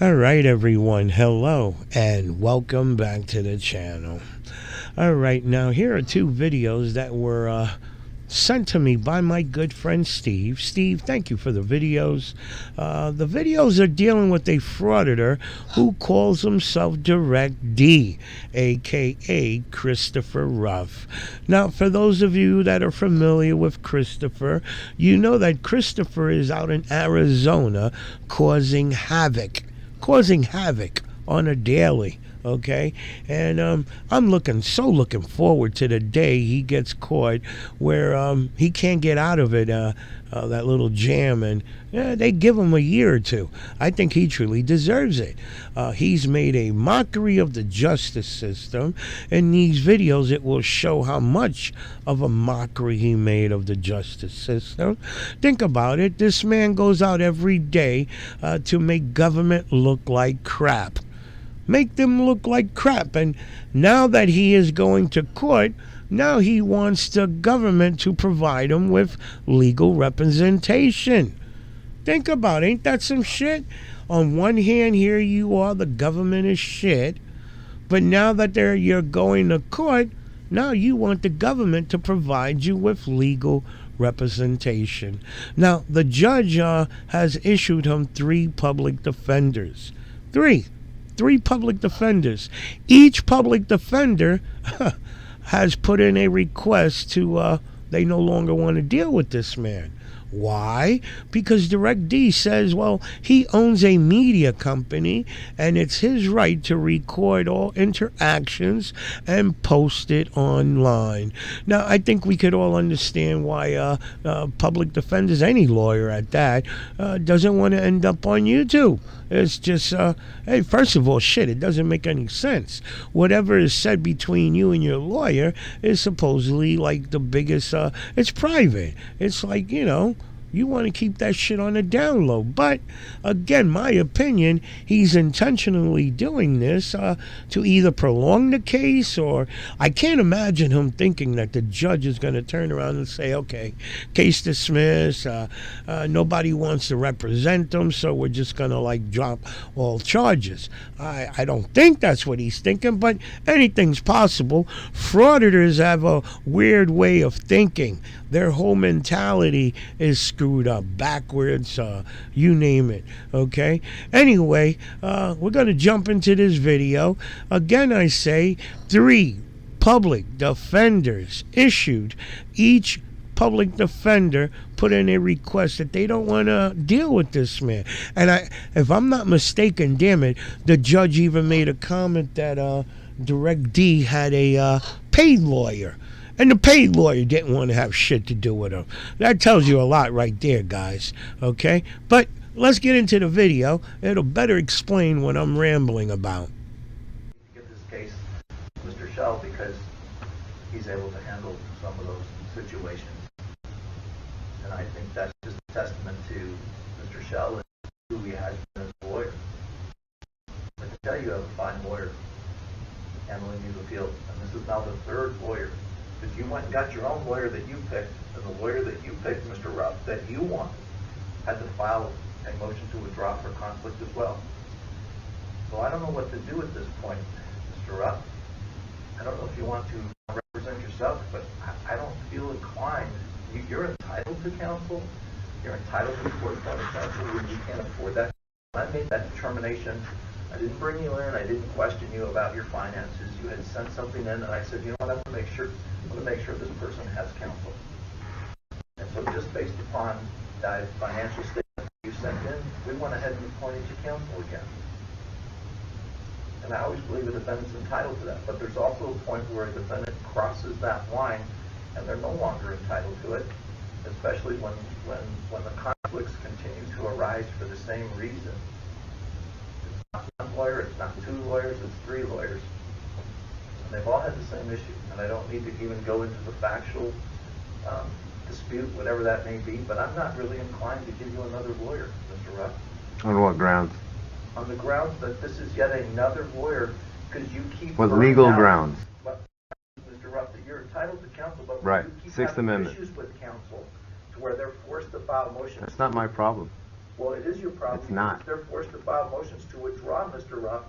Alright everyone, hello and welcome back to the channel. Alright, now here are two videos that were sent to me by my good friend Steve. Steve, thank you for the videos. The videos are dealing with a frauditor who calls himself Direct D, aka Christopher Ruff. Now, for those of you that are familiar with Christopher, you know that Christopher is out in Arizona causing havoc on a daily. Okay, and I'm looking forward to the day he gets caught where he can't get out of it, that little jam, and they give him a year or two. I think he truly deserves it. He's made a mockery of the justice system. In these videos, it will show how much of a mockery he made of the justice system. Think about it. This man goes out every day to make government look like crap. Make them look like crap. And now that he is going to court, now he wants the government to provide him with legal representation. Think about it. Ain't that some shit? On one hand, here you are, the government is shit. But now that you're going to court, now you want the government to provide you with legal representation. Now, the judge has issued him 3 public defenders. Three public defenders. Each public defender has put in a request to, they no longer want to deal with this man. Why? Because Direct D says, well, he owns a media company and it's his right to record all interactions and post it online. Now, I think we could all understand why public defenders, any lawyer at that, doesn't want to end up on YouTube. It's just, hey, first of all, shit, it doesn't make any sense. Whatever is said between you and your lawyer is supposedly like the biggest, it's private. It's like, you want to keep that shit on the down low. But again, my opinion, he's intentionally doing this to either prolong the case, or I can't imagine him thinking that the judge is going to turn around and say, okay, case dismissed, nobody wants to represent him, so we're just going to like drop all charges. I don't think that's what he's thinking, but anything's possible. Frauditors have a weird way of thinking. Their whole mentality is screwed up, backwards, you name it, okay? Anyway, we're going to jump into this video. Again, I say 3 public defenders issued. Each public defender put in a request that they don't want to deal with this man. And if I'm not mistaken, damn it, the judge even made a comment that Direct D had a paid lawyer. And the paid lawyer didn't want to have shit to do with him. That tells you a lot right there, guys. Okay? But let's get into the video. It'll better explain what I'm rambling about. Give this case to Mr. Shell because he's able to handle some of those situations. And I think that's just a testament to Mr. Shell and who he has been as a lawyer. I can tell you have a fine lawyer handling these appeals. And this is now the 3rd lawyer. Because you went and got your own lawyer that you picked, and the lawyer that you picked, Mr. Ruff, that you wanted, had to file a motion to withdraw for conflict as well. So I don't know what to do at this point, Mr. Ruff. I don't know if you want to represent yourself, but I don't feel inclined. You're entitled to counsel. You're entitled to court-appointed counsel. You can't afford that. I made that determination. I didn't bring you in. I didn't question you about your finances. You had sent something in, and I said, you know what, I want to make sure this person has counsel. And so just based upon the financial statement you sent in, we went ahead and appointed you counsel again. And I always believe a defendant's entitled to that. But there's also a point where a defendant crosses that line, and they're no longer entitled to it, especially when the conflicts continue to arise for the same reason. It's not 1 lawyer, it's not 2 lawyers, it's 3 lawyers. And they've all had the same issue. And I don't need to even go into the factual dispute, whatever that may be, but I'm not really inclined to give you another lawyer, Mr. Ruff. On what grounds? On the grounds that this is yet another lawyer, because you keep... What legal grounds? But, Mr. Ruff, that you're entitled to counsel, but right. you keep Sixth having Amendment issues with counsel to where they're forced to file motions... That's not my problem. Well, it is your problem. It's not. They're forced to file motions to withdraw, Mr. Ruff.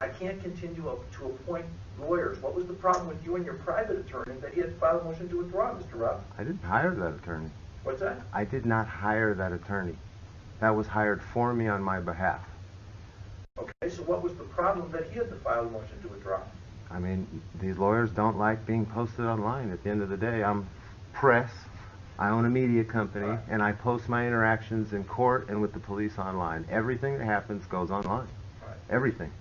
I can't continue to appoint lawyers. What was the problem with you and your private attorney that he had to file a motion to withdraw, Mr. Ruff? I didn't hire that attorney. What's that? I did not hire that attorney. That was hired for me on my behalf. Okay, so what was the problem that he had to file a motion to withdraw? I mean, these lawyers don't like being posted online. At the end of the day, I'm press. I own a media company, and I post my interactions in court and with the police online. Everything that happens goes online. Right. Everything.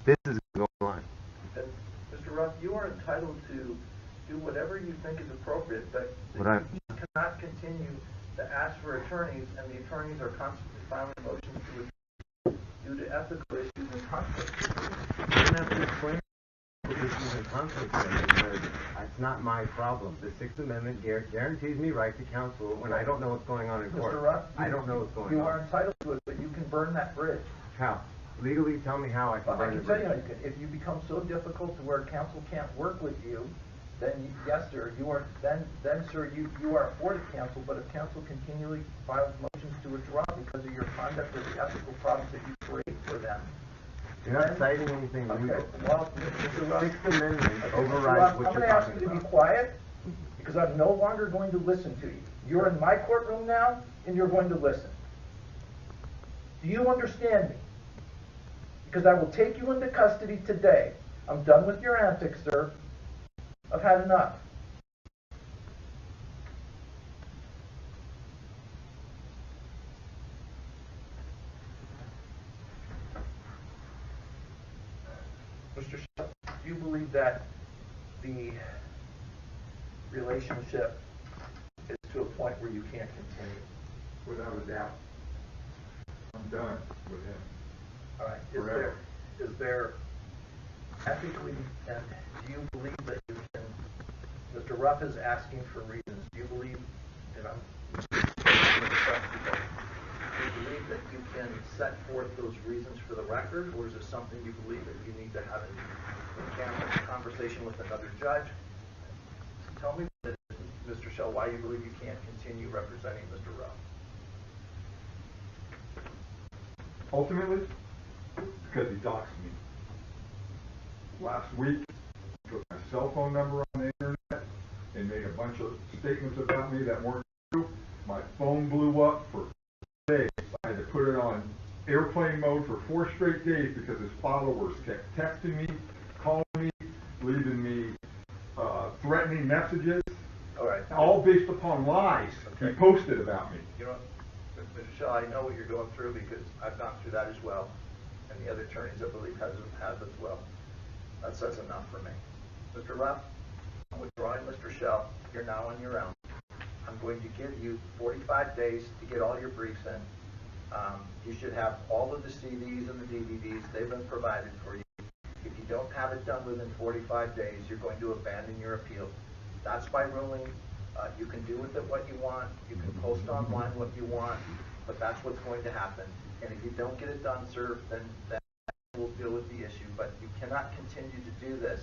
This is going online. And Mr. Ruff, you are entitled to do whatever you think is appropriate, but you cannot continue to ask for attorneys, and the attorneys are constantly filing motions to withdraw due to ethical issues and conflicts. You don't have to explain issues and conflicts because it's not my problem. The Sixth Amendment guarantees me right to counsel when I don't know what's going on in court. Mr. Ruff, I don't know what's going on. You are entitled to it, but you can burn that bridge. How? Legally, tell me how I can I burn can the tell bridge. you how you can. If you become so difficult to where counsel can't work with you, then yes, sir, you are sir, you are afforded counsel. But if counsel continually files motions to withdraw because of your conduct or the ethical problems that you create for them, You're not citing anything legal. okay. Well, Mr. Ruff, Sixth Amendment Mr. overrides Ruff, what I'm you're going to ask talking you to be about. quiet because I'm no longer going to listen to you. You're in my courtroom now, and you're going to listen. Do you understand me? Because I will take you into custody today. I'm done with your antics, sir. I've had enough. Mr. Shell, do you believe that the relationship is to a point where you can't continue? Without a doubt. I'm done with him. All right. Forever. Is there ethically, and do you believe that you can, Mr. Ruff is asking for reasons. Do you believe, and I'm do you believe that you can set forth those reasons for the record, or is it something you believe that you need to have a conversation with another judge? Tell me, Mr. Shell, why you believe you can't continue representing Mr. Ruff. Ultimately, because he doxed me. Last week, he took my cell phone number on the internet and made a bunch of statements about me that weren't true. My phone blew up for days. I had to put it on airplane mode for 4 straight days because his followers kept texting me, calling me, leaving me threatening messages. All right. All based upon lies he posted about me. You know, Mr. Shaw, I know what you're going through because I've gone through that as well, and the other attorneys, I believe, have as well. That's enough for me. Mr. Ruff, I'm withdrawing Mr. Shell. You're now on your own. I'm going to give you 45 days to get all your briefs in. You should have all of the CDs and the DVDs. They've been provided for you. If you don't have it done within 45 days, you're going to abandon your appeal. That's my ruling. You can do with it what you want. You can post online what you want, but that's what's going to happen. And if you don't get it done, sir, then we'll deal with the issue. But you cannot continue to do this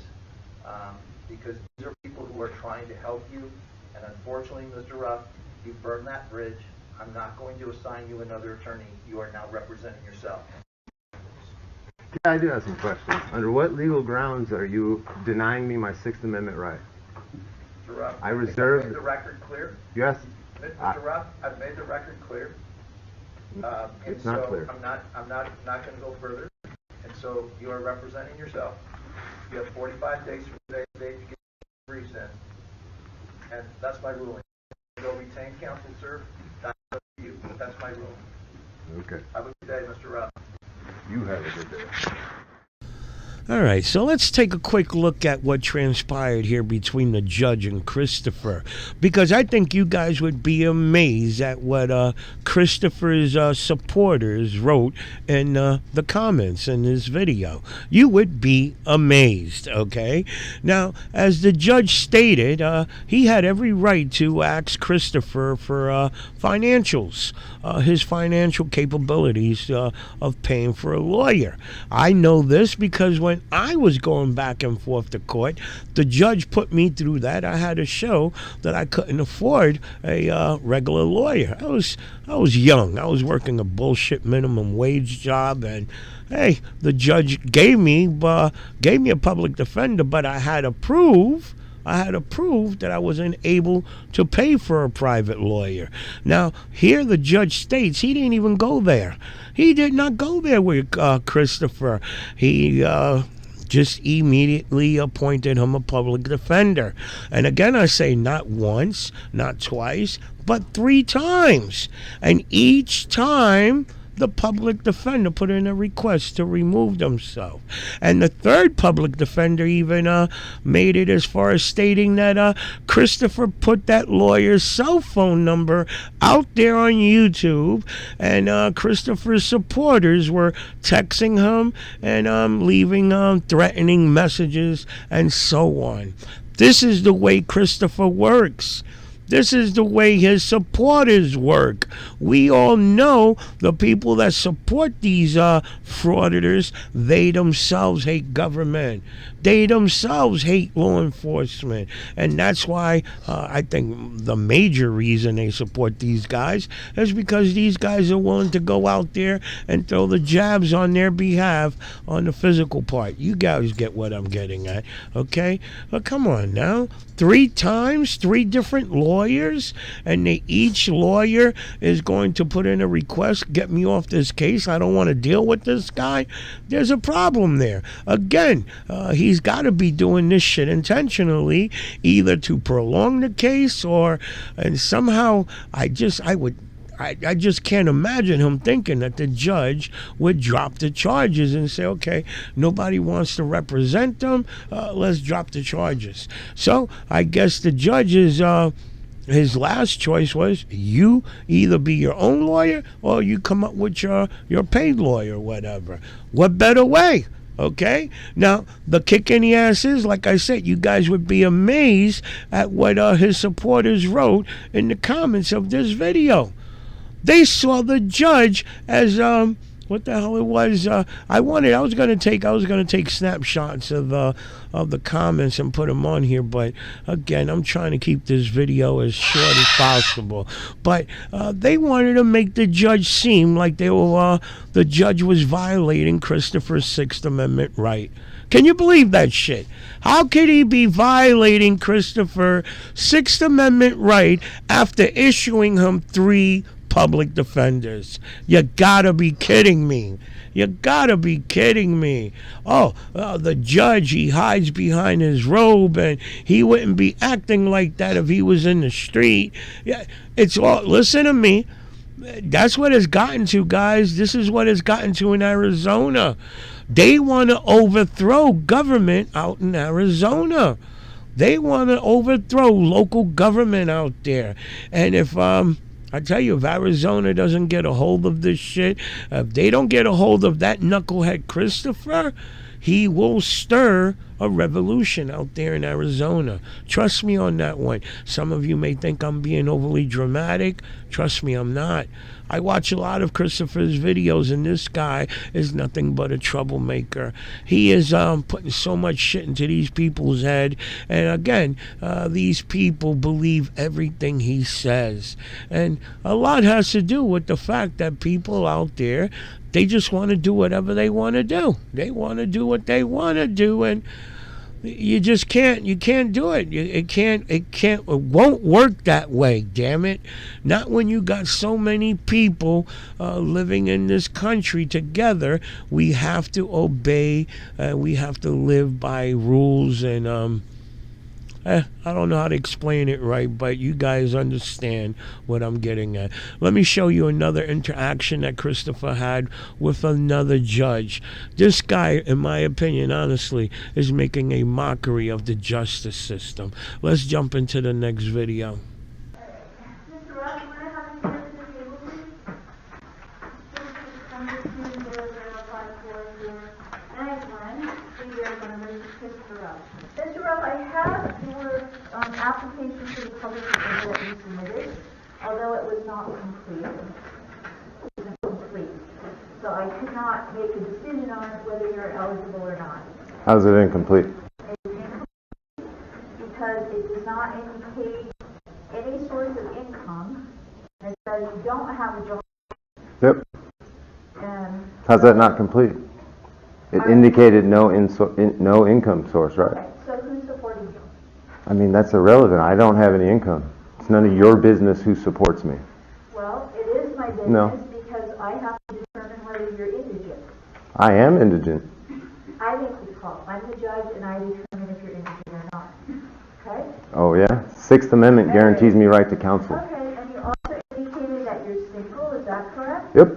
because these are people who are trying to help you. And unfortunately, Mr. Ruff, you've burned that bridge. I'm not going to assign you another attorney. You are now representing yourself. Yeah, I do have some questions. Under what legal grounds are you denying me my Sixth Amendment right? Mr. Ruff, I reserve I've made the record clear. Yes. Mr. Ruff, I've made the record clear. It's not clear. I'm not going to go further. And so you are representing yourself. You have 45 days from today's date to get your briefs in. And that's my ruling. Go retain counsel, sir. That's up to you. But that's my ruling. Okay. Have a good day, Mr. Ruff. You have a good day. All right, so let's take a quick look at what transpired here between the judge and Christopher, because I think you guys would be amazed at what Christopher's supporters wrote in the comments in this video. You would be amazed, okay? Now, as the judge stated, he had every right to ask Christopher for financials, his financial capabilities of paying for a lawyer. I know this because when when I was going back and forth to court, the judge put me through that. I had to show that I couldn't afford a regular lawyer. I was young. I was working a bullshit minimum wage job, and hey, the judge gave me a public defender, but I had to prove that I wasn't able to pay for a private lawyer. Now, here the judge states he didn't even go there. He did not go there with Christopher. He just immediately appointed him a public defender. And again, I say not once, not twice, but 3 times. And each time, the public defender put in a request to remove themselves. And the third public defender even made it as far as stating that Christopher put that lawyer's cell phone number out there on YouTube, and Christopher's supporters were texting him and leaving threatening messages and so on. This is the way Christopher works. This is the way his supporters work. We all know the people that support these frauditors, they themselves hate government. They themselves hate law enforcement. And that's why I think the major reason they support these guys is because these guys are willing to go out there and throw the jabs on their behalf on the physical part. You guys get what I'm getting at, okay? But come on now. 3 times, 3 different lawyers, and each lawyer is going to put in a request, get me off this case. I don't want to deal with this guy. There's a problem there. Again, he's got to be doing this shit intentionally, either to prolong the case and somehow I just can't imagine him thinking that the judge would drop the charges and say, okay, nobody wants to represent them, let's drop the charges. So I guess the judge's his last choice was you either be your own lawyer or you come up with your paid lawyer, whatever. What better way? Okay? Now, the kick in the ass is, like I said, you guys would be amazed at what his supporters wrote in the comments of this video. They saw the judge as what the hell it was. I was going to take snapshots of the comments and put them on here, but again, I'm trying to keep this video as short as possible. But they wanted to make the judge seem like the judge was violating Christopher's 6th Amendment right. Can you believe that shit? How could he be violating Christopher's 6th Amendment right after issuing him 3 public defenders? You gotta be kidding me. You gotta be kidding me. The judge, he hides behind his robe, and he wouldn't be acting like that if he was in the street. Yeah, it's all, listen to me. That's what it's gotten to, guys. This is what it's gotten to in Arizona. They want to overthrow government out in Arizona. They want to overthrow local government out there. And if I tell you, if Arizona doesn't get a hold of this shit, if they don't get a hold of that knucklehead Christopher, he will stir a revolution out there in Arizona. Trust me on that one. Some of you may think I'm being overly dramatic. Trust me, I'm not. I watch a lot of Christopher's videos, and this guy is nothing but a troublemaker. He is putting so much shit into these people's head, and again, these people believe everything he says. And a lot has to do with the fact that people out there, they just want to do whatever they want to do. They want to do what they want to do, and you just can't. You can't do it. It won't work that way, damn it. Not when you got so many people living in this country together. We have to obey. We have to live by rules, and I don't know how to explain it right, but you guys understand what I'm getting at. Let me show you another interaction that Christopher had with another judge. This guy, in my opinion, honestly, is making a mockery of the justice system. Let's jump into the next video. Application for the public defender that you submitted, although it was not complete. It was incomplete. So I could not make a decision on whether you're eligible or not. How's it incomplete? Because it does not indicate any source of income. It says you don't have a job. Yep. And How's that not complete? It indicated no income source, right? okay, so who's supporting you? I mean, that's irrelevant. I don't have any income. It's none of your business who supports me. Well, it is my business No. because I have to determine whether you're indigent. I am indigent. I make the call. I'm the judge and I determine if you're indigent or not. Okay? Oh, yeah? Sixth Amendment guarantees me right to counsel. Okay, and you also indicated that you're single, is that correct? Yep.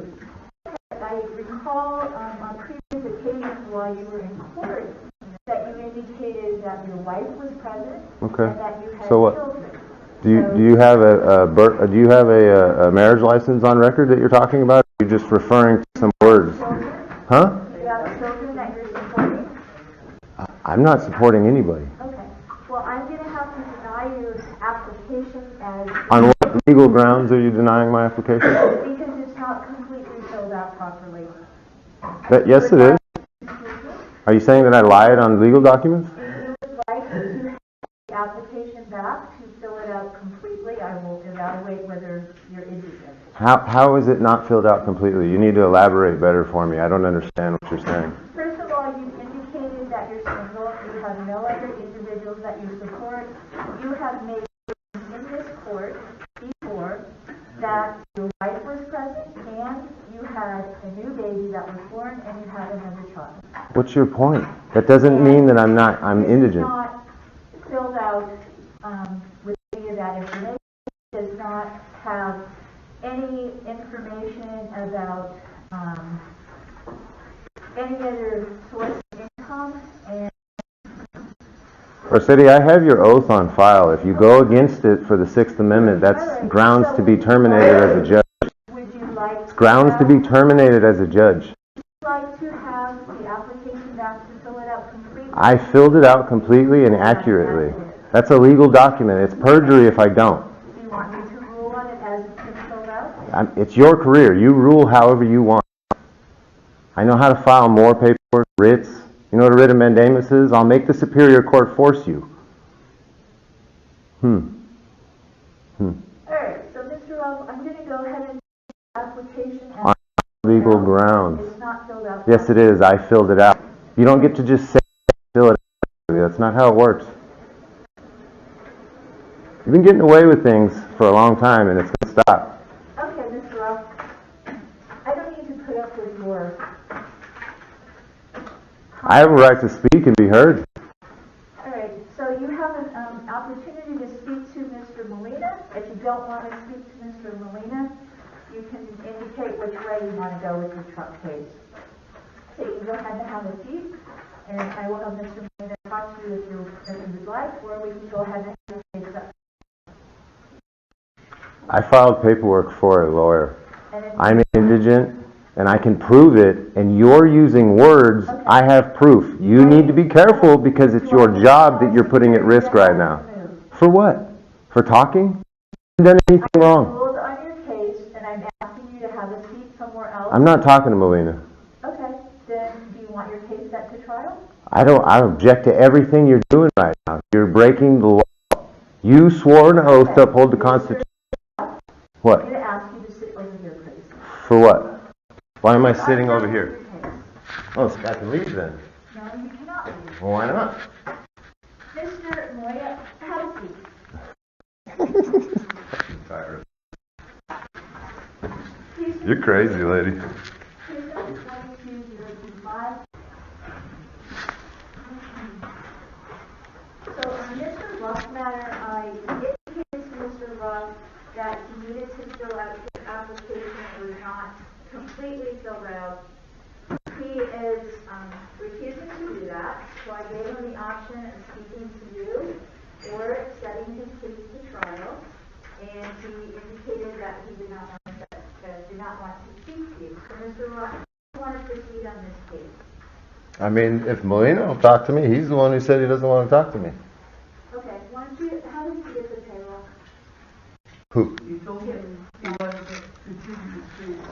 I recall on previous occasions while you were in court that you indicated that your wife was present Okay. and that you had So what? children. Do you have a marriage license on record that you're talking about? Or are you just referring to some words? Children? Huh? You have children that you're supporting? I'm not supporting anybody. Okay. Well, I'm going to have to deny your application as On what legal grounds are you denying my application? because it's not completely filled out properly. Yes, it is. Are you saying that I lied on legal documents? If you would like to have the application back to fill it out completely, I will evaluate whether you're indigent. How is it not filled out completely? You need to elaborate better for me. I don't understand what you're saying. First of all, you indicated that you're single, you have no other individuals that you support. You have made in this court before that your wife was present and you had a new baby that was born and you had another child. What's your point? That doesn't mean that I'm indigent. It's not filled out with any of that information. It does not have any information about any other source of income. And City, I have your oath on file. If you go against it for the Sixth Amendment, that's grounds to be terminated as a judge. would you like It's grounds to be terminated as a judge. like to have the application back to fill it out completely? I filled it out completely and accurately. That's a legal document. It's perjury if I don't. Do you want me to rule on it as it's been filled out? It's your career. You rule however you want. I know how to file more paperwork, writs. You know what a writ of mandamus is? I'll make the Superior Court force you. Alright, so Mr. Love, I'm going to go ahead and the application On legal grounds. it's not filled out. Yes, it is. I filled it out. You don't get to just say fill it out. That's not how it works. You've been getting away with things for a long time, and it's going to stop. Okay, Mr. Love, I don't need to put up with your... I have a right to speak and be heard. Alright, so you have an opportunity to speak to Mr. Molina. If you don't want to speak to Mr. Molina, you can indicate which way you want to go with your truck case. So you can go ahead and have a seat, and I will have Mr. Molina talk to you if you would like, or we can go ahead and have the case up. I filed paperwork for a lawyer. And if I'm indigent, and I can prove it, and you're using words, I have proof. You need to be careful because it's your job that you're putting at risk right now. For what? For talking? You haven't done anything I wrong. ruled on your case, and I'm asking you to have a seat somewhere else. I'm not talking to Molina. Okay, then do you want your case set to trial? I object to everything you're doing right now. You're breaking the law. You swore an oath to uphold the Constitution. I'm What? going to ask you to sit over here, please. For what? Why am I sitting over Your here? case. Oh, so I can leave then. No, you cannot leave. Well, why not? Mr. Moya, have a seat. You're crazy, lady. Please don't explain to your despise. So on Mr. Ruff's matter, I indicated to Mr. Ruff that he needed to fill out his application. It was not completely filled out. He is refusing to do that, so I gave him the option of speaking to you or setting his case to trial, and he indicated that he did not want to speak to you. So Mr. Ruff, do you want to proceed on this case? I mean, if Molina will talk to me, he's the one who said he doesn't want to talk to me. Okay, why don't you, how did you get the payroll? Who? You told him he wanted to continue the case.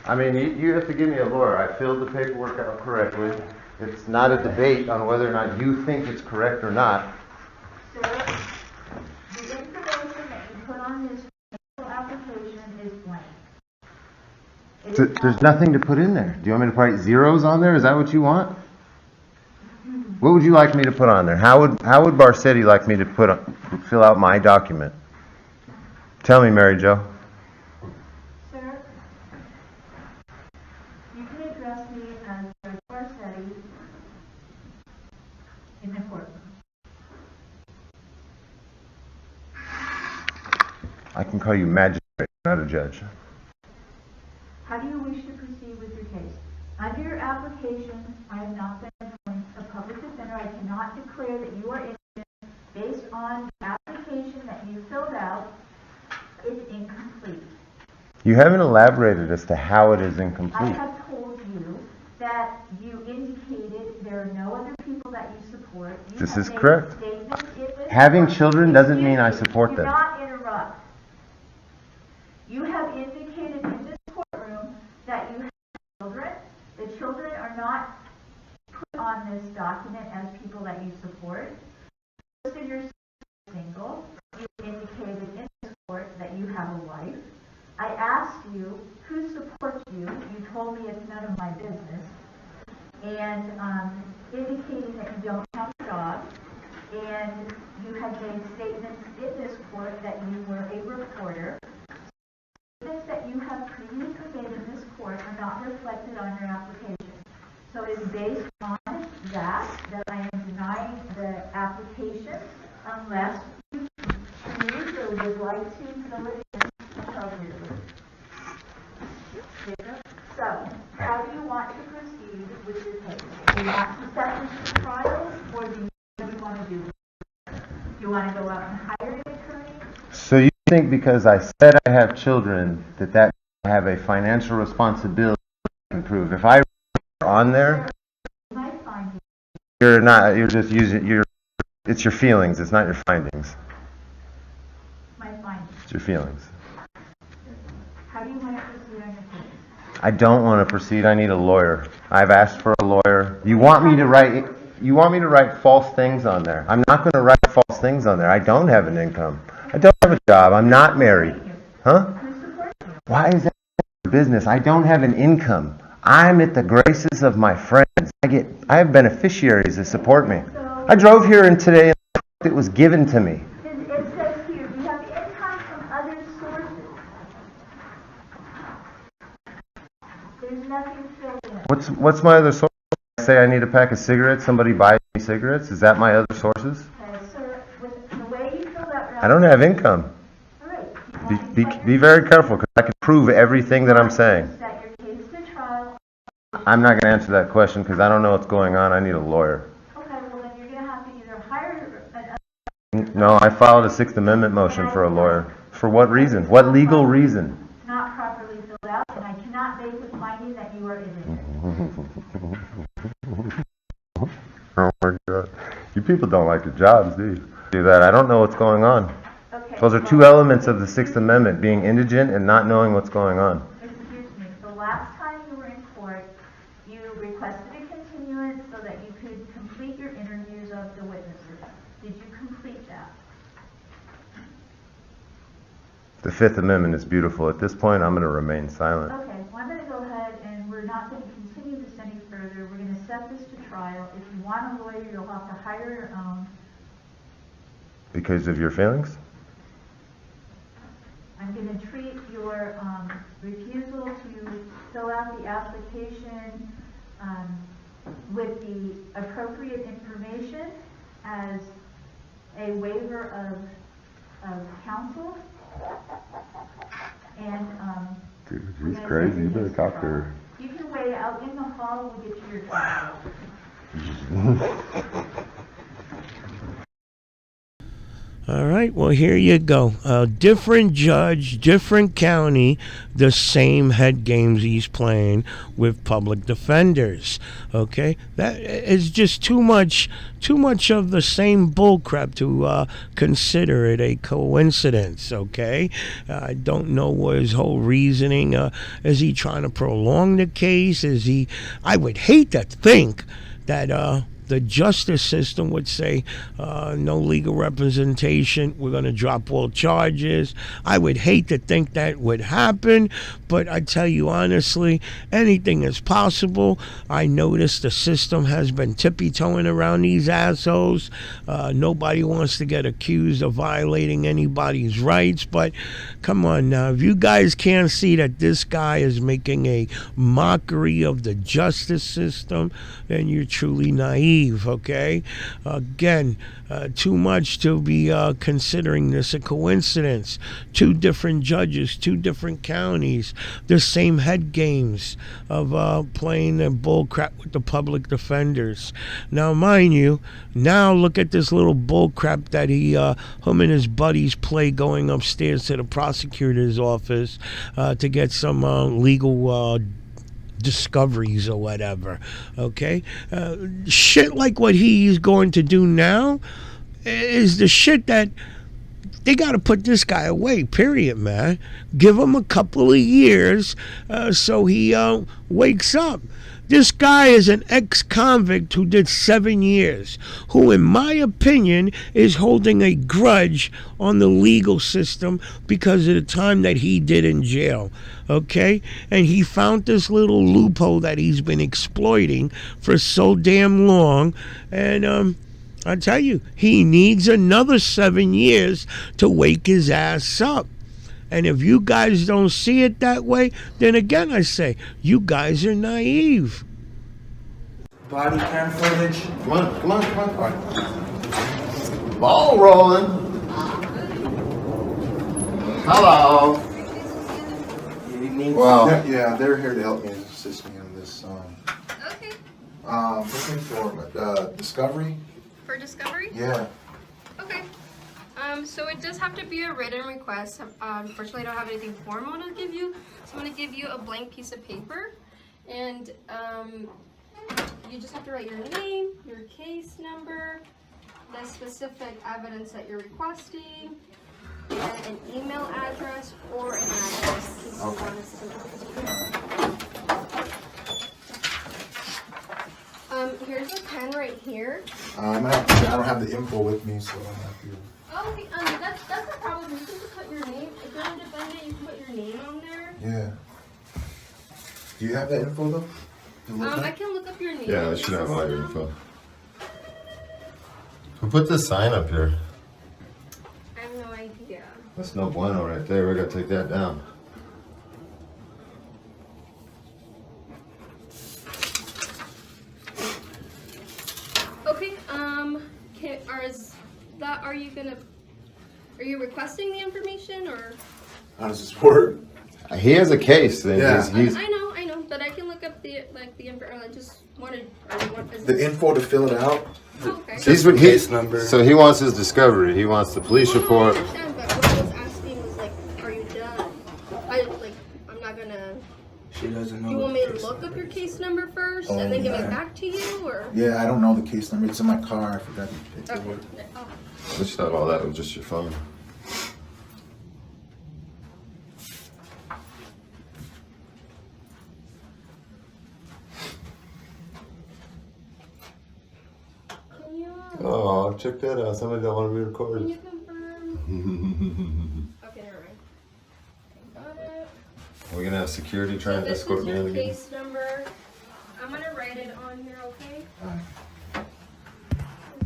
I mean, you have to give me a lawyer. I filled the paperwork out correctly. It's not a debate on whether or not you think it's correct or not. Sir, the information that you put on this application is blank. It is There's not- nothing to put in there. Do you want me to write zeros on there? Is that what you want? What would you like me to put on there? How would Barsetti like me to fill out my document? Tell me, Mary Jo. Sir, you can address me as Judge Barsetti in the courtroom. I can call you magistrate, not a judge. How do you wish to proceed with your case? Under your application, I have not been appointed a public defender. I cannot declare that you are innocent based on the application that you filled out. It's incomplete. You haven't elaborated as to how it is I incomplete. have told you that you indicated there are no other people that you support. You This have is made correct. statements in this Having court. children doesn't Excuse mean I me, support do them. not interrupt. You have indicated in this courtroom that you have children. The children are not put on this document as people that you support. You listed yourself as single. You indicated in this court that you have a wife. I asked you who supports you. You told me it's none of my business. And indicating that you don't have a job. And you have made statements in this court that you were a reporter. Statements that you have previously made in this court are not reflected on your application. So it is based on that I am denying the application unless you choose or would like to fill it in appropriately. So, how do you want to proceed with your case? Do you want to set this to trial, or what do you want to do? Do you want to go out and hire an attorney? So you think because I said I have children that I have a financial responsibility to prove? If I on there, You might find it. you're just using it's your feelings, it's not your findings. Might find it. It's your feelings. How do you want to proceed on your case? I don't want to proceed. I need a lawyer. I've asked for a lawyer. You want me to write false things on there? I'm not going to write false things on there. I don't have an income. I don't have a job. I'm not married. Huh? Who supports you? Why is that your business? I don't have an income. I'm at the graces of my friends. I have beneficiaries that support me. I drove here and today it was given to me. It says here, you have income from other sources. There's nothing filled in. What's my other source? I say I need a pack of cigarettes, somebody buys me cigarettes. Is that my other sources? Okay, sir, with the way you filled out your I don't have income. All right. Be very careful because I can prove everything that I'm saying. Set your case to trial. I'm not going to answer that question because I don't know what's going on. I need a lawyer. Okay, well then you're going to have to either hire an No, I filed a Sixth Amendment motion for a lawyer. For what reason? What legal reason? It's not properly filled out, and I cannot make a finding that you are innocent. Oh my God. You people don't like your jobs, do you? Do that. I don't know what's going on. Okay. Those are two elements of the Sixth Amendment, being indigent and not knowing what's going on. Excuse me, the last time you were in court, you requested a continuance so that you could complete your interviews of the witnesses. Did you complete that? The Fifth Amendment is beautiful. At this point, I'm going to remain silent. Okay, well, I'm going to go ahead and we're not going to continue this any further. We're going to set this to trial. If you want a lawyer, you'll have to hire your own. Because of your feelings? I'm going to treat your refusal to fill out the application with the appropriate information as a waiver of counsel. And Dude, we're she's gonna crazy. take You the better case talk to to her. trial. You can wait out in the hall. We'll get you your trial. All right, well, here you go. Different judge, different county, the same head games he's playing with public defenders. Okay, that is just too much of the same bullcrap to consider it a coincidence. Okay, I don't know what his whole reasoning. Is he trying to prolong the case? I would hate to think that the justice system would say no legal representation, we're going to drop all charges. I would hate to think that would happen, but I tell you honestly, anything is possible. I noticed the system has been tippy-toeing around these assholes. Nobody wants to get accused of violating anybody's rights, but come on now, if you guys can't see that this guy is making a mockery of the justice system, then you're truly naive. Okay, again, too much to be considering this a coincidence. Two different judges, two different counties, the same head games of playing the bull crap with the public defenders. Now, mind you, now look at this little bull crap that him and his buddies play going upstairs to the prosecutor's office to get some legal discoveries or whatever. Okay, shit like what he's going to do now is the shit that they got to put this guy away, period, man. Give him a couple of years so he wakes up. This guy is an ex-convict who did 7 years, who, in my opinion, is holding a grudge on the legal system because of the time that he did in jail, okay? And he found this little loophole that he's been exploiting for so damn long, and I tell you, he needs another 7 years to wake his ass up. And if you guys don't see it that way, then again I say, you guys are naive. Body cam footage. Come on, come on, come on. All right. Ball rolling. Hello. Good evening. Well, They're here to help me assist me in this. Okay. Looking for discovery. For discovery? Yeah. Okay. So it does have to be a written request. Unfortunately, I don't have anything formal to give you. So I'm going to give you a blank piece of paper. And you just have to write your name, your case number, the specific evidence that you're requesting, and an email address or an address. Okay. Here's a pen right here. I don't have the info with me, so I'm have to. Oh, okay, that's no problem. You can just put your name. If you're independent, you can put your name on there. Yeah. Do you have that info though? I can look up your name. yeah, I should have all your info. Who put this sign up here? I have no idea. That's no bueno right there. We gotta take that down. Okay, are you requesting the information or? How does this work? He has a case. Then Yeah. I know, but I can look up the info. I just wanted. The info to fill it out. Oh, okay. Case number. So he wants his discovery. He wants the police report. I understand, but what I was asking was like, are you done? I'm not gonna. She doesn't know. You want the me to case look number. up your case number first Oh, and then give yeah. it back to you, or? Yeah, I don't know the case number. It's in my car. I forgot the Okay. paperwork. Oh. We should have all that with just your phone. Can you? Oh, check that out. Somebody don't want to be Can recorded. you confirm? Okay, never mind. Got it. We're gonna have security trying to This escort is me your in again. case number. I'm gonna write it on here, okay?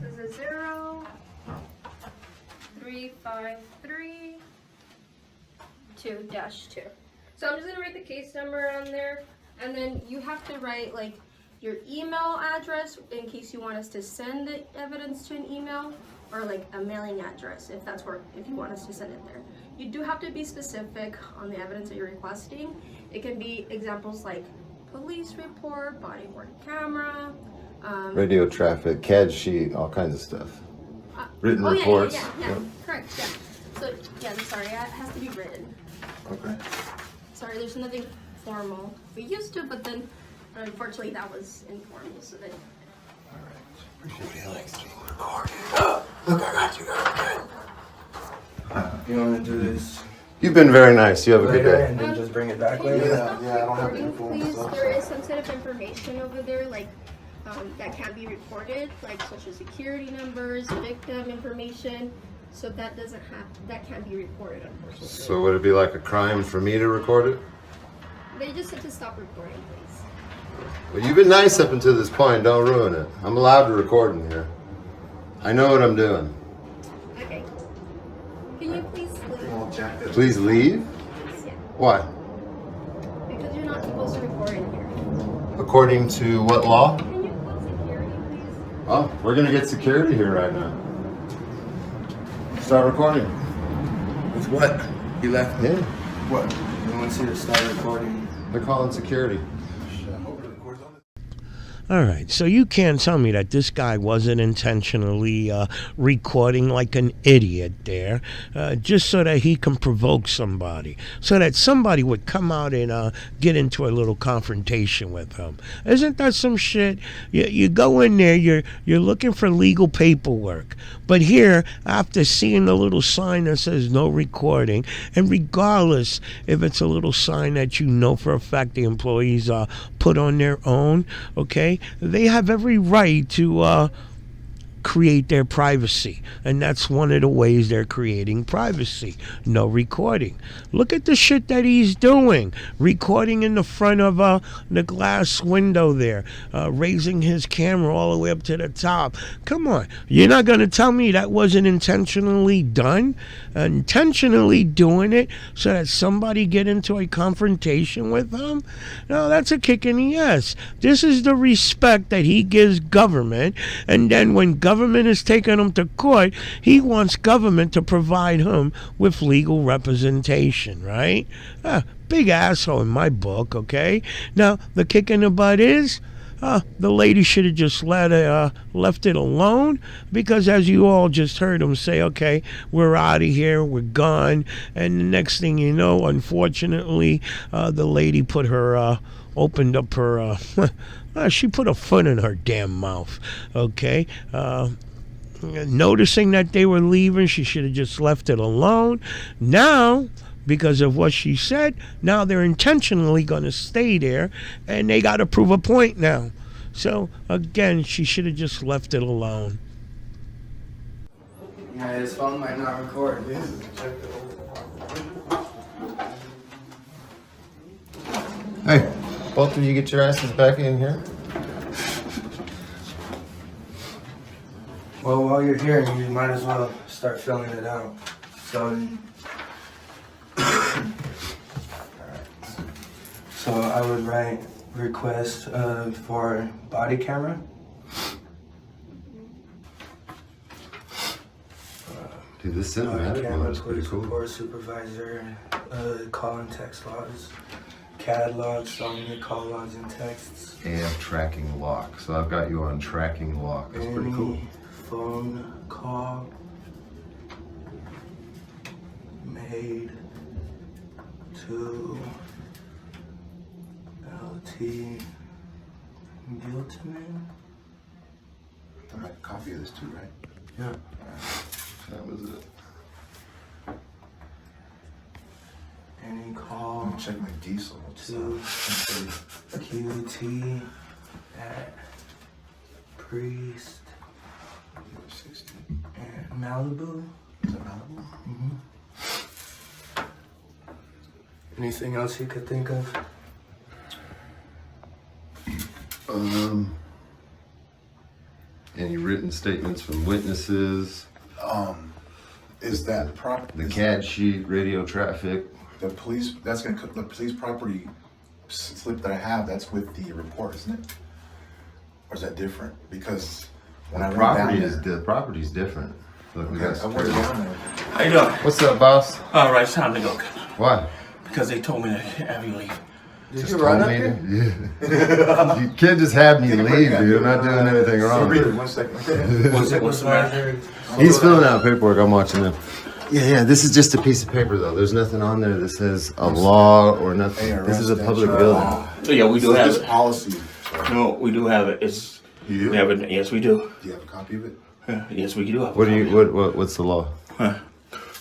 This is a 0353 2-2. So I'm just gonna write the case number on there, and then you have to write like your email address in case you want us to send the evidence to an email, or like a mailing address if you want us to send it there. You do have to be specific on the evidence that you're requesting. It can be examples like police report, body worn camera, Radio traffic, CAD sheet, all kinds of stuff. Written oh, reports. Yeah, Yep. correct, yeah. So, yeah, I'm sorry, it has to be written. Okay. Sorry, there's nothing formal. We used to, but then unfortunately that was informal, so then. Look, I got you guys. You want to do this You've been very nice. You have a good later day. and then just bring it back Can you later? Yeah, stop yeah, I don't have recording, info and please? stuff, There so- is sensitive information over there, like that can't be recorded, like social security numbers, victim information. So that can't be recorded, unfortunately. So would it be like a crime for me to record it? They just said to stop recording, please. Well, you've been nice up until this point. Don't ruin it. I'm allowed to record in here. I know what I'm doing. Okay. Can you please leave? Please leave? Yeah. Why? Because you're not supposed to record in here. According to what law? Can you call security, please? Oh, we're gonna get security here right now. Start recording. With what? You left me? Yeah. What? You want you to start recording? They're calling security. All right, so you can't tell me that this guy wasn't intentionally recording like an idiot there, just so that he can provoke somebody, so that somebody would come out and get into a little confrontation with him. Isn't that some shit? You go in there, you're looking for legal paperwork, but here, after seeing the little sign that says no recording, and regardless if it's a little sign that you know for a fact the employees put on their own, okay, they have every right to create their privacy, and that's one of the ways they're creating privacy. No recording. Look at the shit that he's doing, recording in the front of the glass window there, raising his camera all the way up to the top. Come on, you're not gonna tell me that wasn't intentionally done, intentionally doing it so that somebody get into a confrontation with him? No, that's a kick in the ass. This is the respect that he gives government, and then when government is taking him to court, he wants government to provide him with legal representation, right? Big asshole in my book, okay? Now, the kick in the butt is, the lady should have just left it alone, because as you all just heard him say, okay, we're out of here, we're gone, and the next thing you know, unfortunately, the lady put her, opened up her, she put a foot in her damn mouth, okay? Noticing that they were leaving, she should have just left it alone. Now, because of what she said, now they're intentionally going to stay there, and they got to prove a point now. So, again, she should have just left it alone. Yeah, his phone might not record. Hey, both of you get your asses back in here. Well, while you're here, you might as well start filling it out. So, so I would write request for body camera. Dude, this Body cinematic camera, one is pretty police cool. report, supervisor, call and text logs, CAD logs, so I'm gonna get call logs and texts. And tracking lock. So I've got you on tracking lock. That's pretty cool. Phone call made to LT Giltman. All right, copy of this too, right? Yeah. That was it. Any call I'm gonna check my diesel. to QT at Priest 60. and Malibu. Is that Malibu? Mm-hmm. Anything else you could think of? Any written statements from witnesses? Is that property? The CAD sheet, radio traffic. The police. That's gonna the police property slip that I have. That's with the report, isn't it? Or is that different? Because when I went down there, The property's different. Look, we got I went security. down there. How you doing? What's up, boss? All right, it's time to go. Why? Because they told me to have you leave. Did Just you run told up me here? Yeah. You can't just have me Take a leave, break, dude. I'm not doing anything wrong. Sorry, 1 second. What's the matter? He's filling out paperwork. I'm watching him. Yeah. This is just a piece of paper, though. There's nothing on there that says a law or nothing. This is a public building. Yeah, we do have This it. policy. No, we do have it. It's You do? we have it. Yes, we do. Do you have a copy of it? Yes, we do have it. What's the law? I'm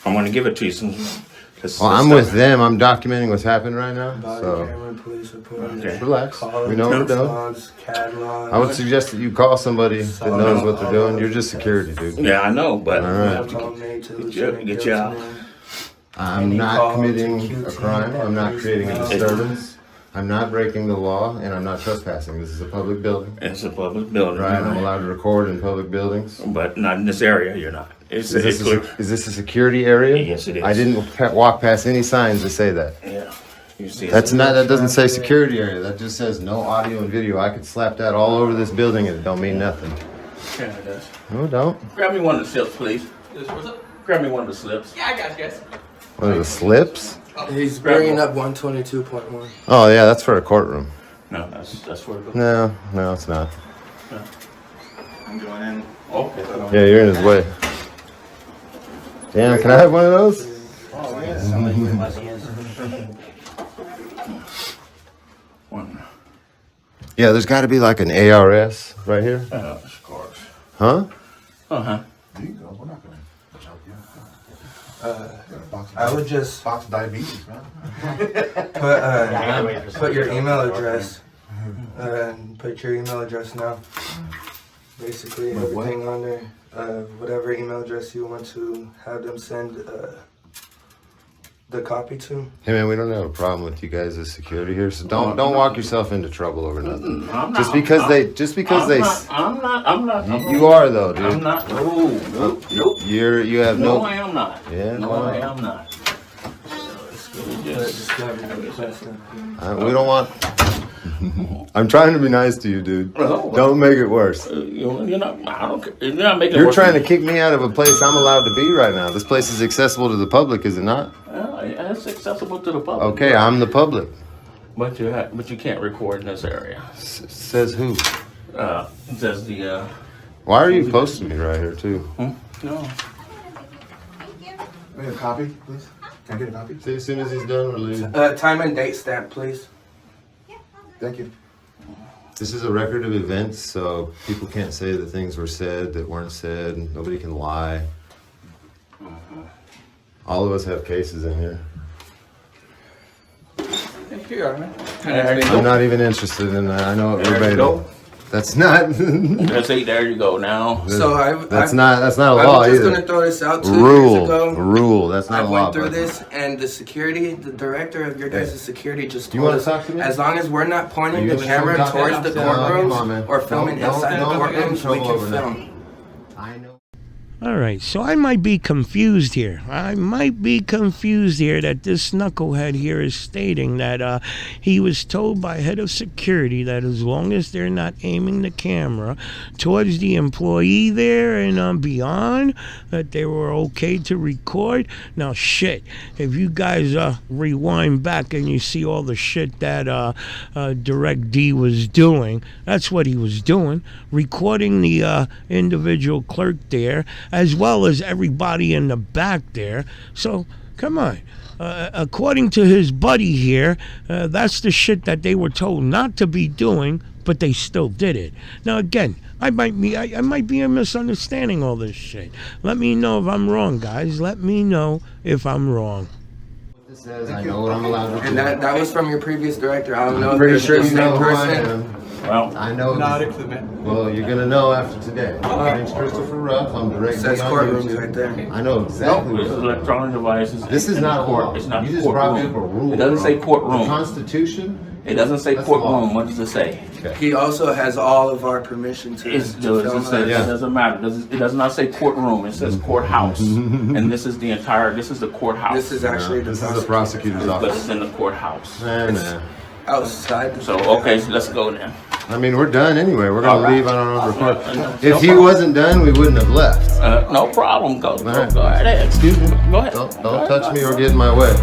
going to give it to you. Since Well, I'm with them. I'm documenting what's happening right now. Body So camera, police report. Okay. relax. We know what we're doing. Catalog. I would suggest that you call somebody that knows what they're doing. You're just security, dude. Yeah, I know, but All right. Get you out. I'm not committing a crime. I'm not creating a disturbance. I'm not breaking the law, and I'm not trespassing. This is a public building. It's a public building. Right, I'm allowed to record in public buildings. But not in this area, you're not. Is this a security area? Yes, it is. I didn't walk past any signs that say that. Yeah. You see, That doesn't say security area. That just says no audio and video. I could slap that all over this building and it don't mean nothing. Yeah, it does. No, it don't. Grab me one of the slips, please. What's up? Grab me one of the slips. Yeah, I got you guys. What are the slips? He's bringing up 122.1. Oh yeah, that's for a courtroom. No, that's where it goes. No, it's not. I'm going in. Okay. Yeah, you're in his way. Damn, can I have one of those? Oh, yeah. One. Yeah, there's got to be like an ARS right here. Of course. Huh? Uh-huh. There you go. We're not gonna help you. I would just Box of diabetes, man. put your email address and put your email address now. Basically, Wait, what? everything on there. Whatever email address you want to have them send the copy to. Hey man, we don't have a problem with you guys as security here, so don't walk yourself into trouble over nothing. I'm not. Just because they. I'm not. You are though, dude. I'm not. Nope. You have No, no. I am not. Yeah, No, why? I am not. Just have your request in. We don't want. I'm trying to be nice to you, dude. No. Don't make it worse. You're not. I don't care. You're not making. it You're worse trying for to kick me out of a place I'm allowed to be right now. This place is accessible to the public, is it not? Yeah, it's accessible to the public. Okay, I'm the public. But you can't record in this area. Says who? Says the. Why are you posting me right here too? No. Can I get a copy, please? Can I get a copy? See, as soon as he's done, we're leaving. Time and date stamp, please. Thank you. This is a record of events, so people can't say that things were said that weren't said. Nobody can lie. All of us have cases in here. Here you are, man. I'm not even interested in that. I know it There you verbatim. go. That's not. Let's see. There you go. Now. So That's not a I law was just either. gonna throw this out 2 years ago. Rule. That's not I a law. went through bud. this, and the director of your guys' security just You told wanna us, talk to me? as long as we're not pointing You the sure camera talk- towards the No, come on, courtrooms man. or filming Don't inside the get in courtrooms, we trouble over can that. film. I know. All right, so I might be confused here. That this knucklehead here is stating that he was told by head of security that as long as they're not aiming the camera towards the employee there and beyond, that they were okay to record. Now, shit, if you guys rewind back and you see all the shit that Direct D was doing, that's what he was doing, recording the individual clerk there, as well as everybody in the back there. So, come on. According to his buddy here, that's the shit that they were told not to be doing, but they still did it. Now, again, I might be misunderstanding all this shit. Let me know if I'm wrong, guys. Let me know if I'm wrong. This says I know what I'm allowed to do. And that was from your previous director. I don't know if Pretty it's sure the you know same who I person. am. Well. I know. Well, you're gonna know after today. My name's Christopher Ruff. I'm It directing says on courtrooms YouTube. right there. I know exactly. This is electronic devices. This is not a law. It's not You just brought me up a courtroom. rule. It doesn't say The courtroom. Constitution. It doesn't say That's the law. courtroom. What does it say? He also has all of our permission to It film doesn't say. It us. doesn't matter. It does not say courtroom. It says courthouse. And this is the courthouse. This is actually This the is the prosecutor's But office. it's in the courthouse. Nah. outside. So okay, so let's go then. I mean, we're done anyway. We're gonna All right. leave on our own record. No If he problem. wasn't done, we wouldn't have left. No problem. Go right. ahead. Excuse me. Go ahead. Don't touch me or get in my way.